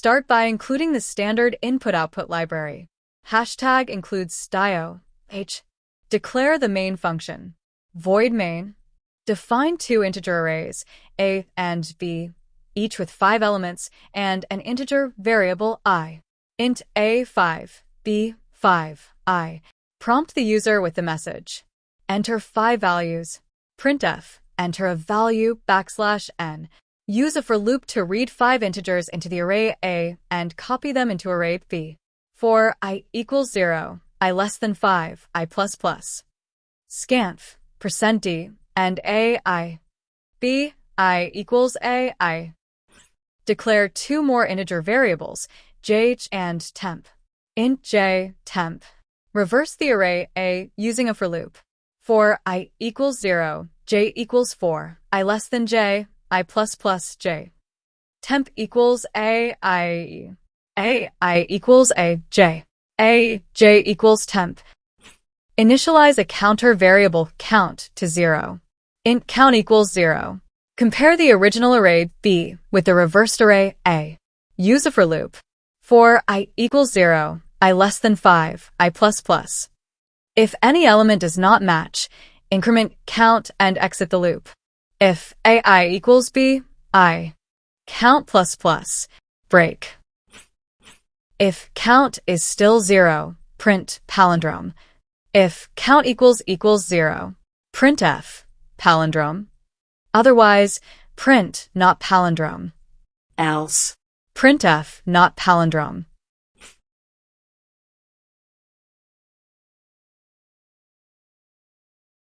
Start by including the standard input-output library. Hashtag includes stio. Declare the main function. Void main. Define two integer arrays, a and b, each with 5 elements, and an integer variable I. Int a5, b5, I. Prompt the user with the message. Enter 5 values. Printf. Enter a value \n. Use a for loop to read 5 integers into the array A and copy them into array B. For I equals 0, I less than 5, I plus plus. Scanf, %d, and AI. B, I equals AI. Declare 2 more integer variables, j and temp. Int j, temp. Reverse the array A using a for loop. For I equals 0, j equals 4, I less than j, I plus plus j. Temp equals AI. AI equals AJ. AJ equals temp. Initialize a counter variable count to 0. Int count equals 0. Compare the original array B with the reversed array A. Use a for loop. For I equals 0, I less than 5, I plus plus. If any element does not match, increment count and exit the loop. If AI equals B, I. Count plus plus. Break. If count is still 0, print palindrome. If count equals 0, printf palindrome. Otherwise, print not palindrome. Else, printf not palindrome.